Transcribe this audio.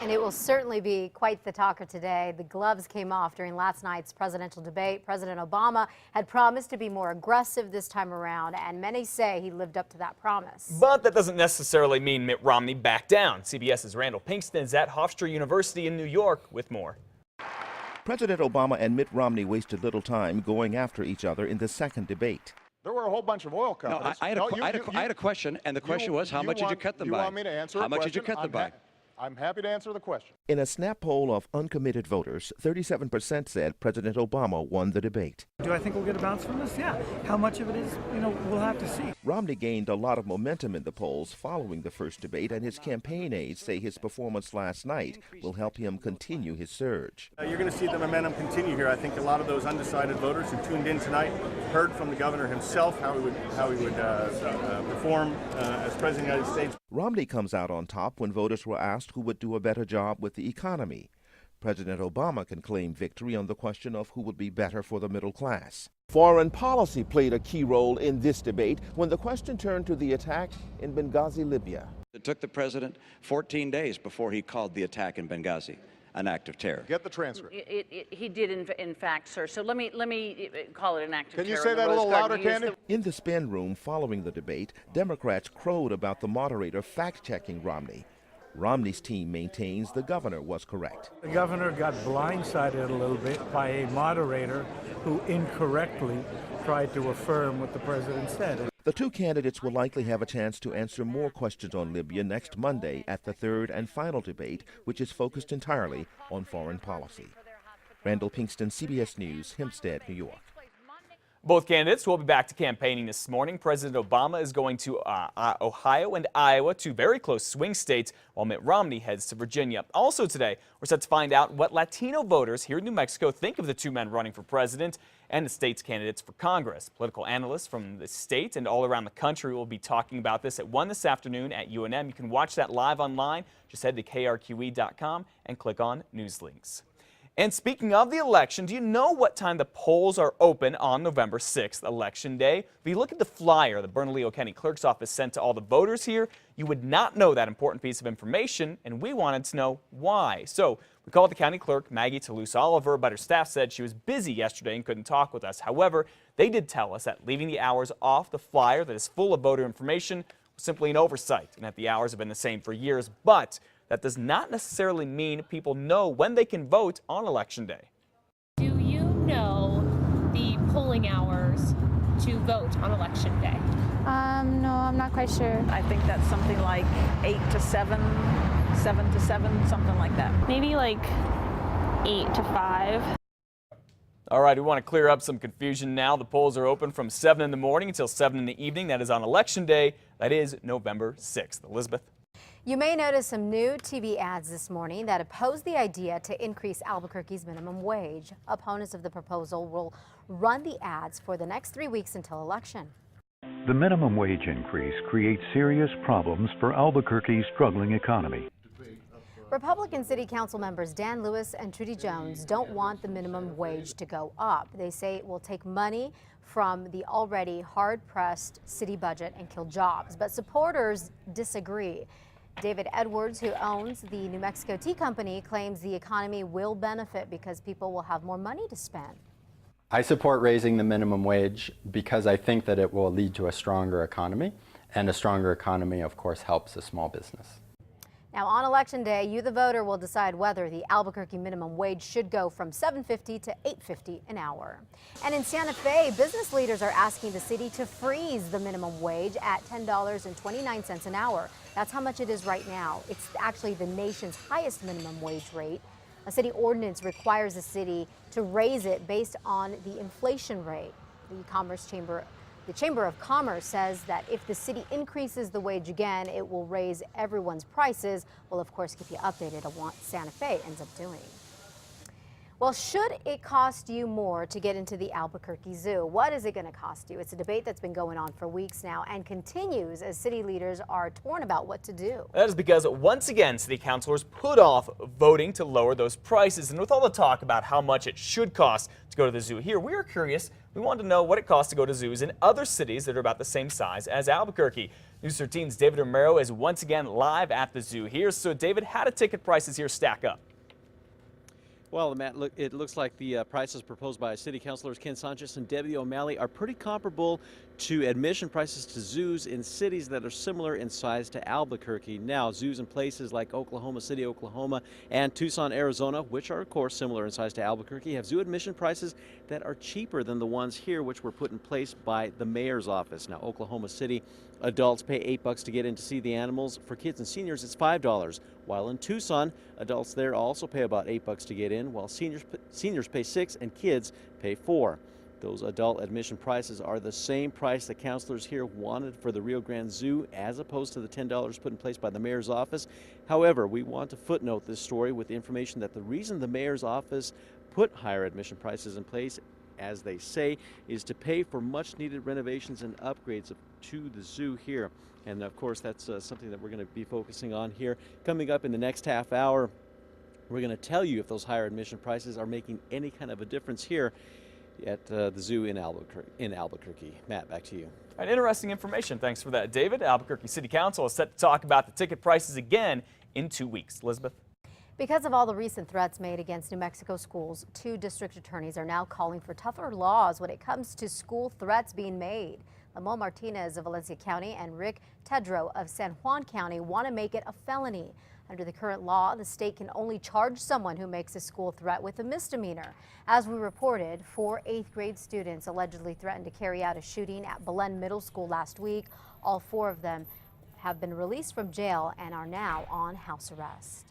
And it will certainly be quite the talker today. The gloves came off during last night's presidential debate. President Obama had promised to be more aggressive this time around, and many say he lived up to that promise. But that doesn't necessarily mean Mitt Romney backed down. CBS's Randall Pinkston is at Hofstra University in New York with more. President Obama and Mitt Romney wasted little time going after each other in the second debate. There were a whole bunch of oil companies. No, I had a question, and the question was, how much did you cut them by? You want me to answer How much did you cut them by? I'm happy to answer the question. In a snap poll of uncommitted voters, 37% said President Obama won the debate. Do I think we'll get a bounce from this? Yeah. How much of it is, we'll have to see. Romney gained a lot of momentum in the polls following the first debate, and his campaign aides say his performance last night will help him continue his surge. You're going to see the momentum continue here. I think a lot of those undecided voters who tuned in tonight heard from the governor himself how he would perform as president of the United States. Romney comes out on top when voters were asked who would do a better job with the economy. President Obama can claim victory on the question of who would be better for the middle class. Foreign policy played a key role in this debate when the question turned to the attack in Benghazi, Libya. It took the president 14 days before he called the attack in Benghazi an act of terror. Get the transcript. He did, in fact, sir. So let me call it an act of terror. Can you say that a little louder, Candy? In the spin room following the debate, Democrats crowed about the moderator fact-checking Romney. Romney's team maintains the governor was correct. The governor got blindsided a little bit by a moderator who incorrectly tried to affirm what the president said. The two candidates will likely have a chance to answer more questions on Libya next Monday at the third and final debate, which is focused entirely on foreign policy. Randall Pinkston, CBS News, Hempstead, New York. Both candidates will be back to campaigning this morning. President Obama is going to Ohio and Iowa, two very close swing states, while Mitt Romney heads to Virginia. Also today, we're set to find out what Latino voters here in New Mexico think of the two men running for president and the state's candidates for Congress. Political analysts from the state and all around the country will be talking about this at 1 this afternoon at UNM. You can watch that live online. Just head to KRQE.com and click on News Links. And speaking of the election, do you know what time the polls are open on November 6th, Election Day? If you look at the flyer the Bernalillo County Clerk's Office sent to all the voters here, you would not know that important piece of information, and we wanted to know why. So we called the county clerk, Maggie Toulouse Oliver, but her staff said she was busy yesterday and couldn't talk with us. However, they did tell us that leaving the hours off the flyer that is full of voter information was simply an oversight, and that the hours have been the same for years. But that does not necessarily mean people know when they can vote on Election Day. Do you know the polling hours to vote on Election Day? No, I'm not quite sure. I think that's something like 8 to 7, 7 to 7, something like that. Maybe like 8 to 5. All right, we want to clear up some confusion now. The polls are open from 7 in the morning until 7 in the evening. That is on Election Day. That is November 6th. Elizabeth? You may notice some new TV ads this morning that oppose the idea to increase Albuquerque's minimum wage. Opponents of the proposal will run the ads for the next 3 weeks until election. The minimum wage increase creates serious problems for Albuquerque's struggling economy. Republican City Council members Dan Lewis and Trudy Jones don't want the minimum wage to go up. They say it will take money from the already hard-pressed city budget and kill jobs. But supporters disagree. David Edwards, who owns the New Mexico Tea Company, claims the economy will benefit because people will have more money to spend. I support raising the minimum wage because I think that it will lead to a stronger economy, and a stronger economy, of course, helps a small business. Now, on Election Day, you, the voter, will decide whether the Albuquerque minimum wage should go from $7.50 to $8.50 an hour. And in Santa Fe, business leaders are asking the city to freeze the minimum wage at $10.29 an hour. That's how much it is right now. It's actually the nation's highest minimum wage rate. A city ordinance requires the city to raise it based on the inflation rate. The Chamber of Commerce says that if the city increases the wage again, it will raise everyone's prices. We'll, of course, keep you updated on what Santa Fe ends up doing. Well, should it cost you more to get into the Albuquerque Zoo? What is it going to cost you? It's a debate that's been going on for weeks now and continues as city leaders are torn about what to do. That is because once again, city councilors put off voting to lower those prices. And with all the talk about how much it should cost to go to the zoo here, we are curious. We wanted to know what it costs to go to zoos in other cities that are about the same size as Albuquerque. News 13's David Romero is once again live at the zoo here. So David, how do ticket prices here stack up? Well, Matt, it looks like the prices proposed by City Councilors Ken Sanchez and Debbie O'Malley are pretty comparable to admission prices to zoos in cities that are similar in size to Albuquerque. Now, zoos in places like Oklahoma City, Oklahoma, and Tucson, Arizona, which are, of course, similar in size to Albuquerque, have zoo admission prices that are cheaper than the ones here, which were put in place by the mayor's office. Now, Oklahoma City, adults pay $8 to get in to see the animals. For kids and seniors, it's $5. While in Tucson, adults there also pay about $8 to get in, while seniors pay $6 and kids pay $4. Those adult admission prices are the same price the councilors here wanted for the Rio Grande Zoo, as opposed to the $10 put in place by the mayor's office. However, we want to footnote this story with the information that the reason the mayor's office put higher admission prices in place, as they say, is to pay for much needed renovations and upgrades to the zoo here. And of course, that's something that we're going to be focusing on here. Coming up in the next half hour, we're going to tell you if those higher admission prices are making any kind of a difference here at the zoo in Albuquerque. Matt, back to you. All right, interesting information. Thanks for that, David. Albuquerque City Council is set to talk about the ticket prices again in 2 weeks. Elizabeth? Because of all the recent threats made against New Mexico schools, 2 district attorneys are now calling for tougher laws when it comes to school threats being made. Lamont Martinez of Valencia County and Rick Tedrow of San Juan County want to make it a felony. Under the current law, the state can only charge someone who makes a school threat with a misdemeanor. As we reported, 4 8th grade students allegedly threatened to carry out a shooting at Belen Middle School last week. All 4 of them have been released from jail and are now on house arrest.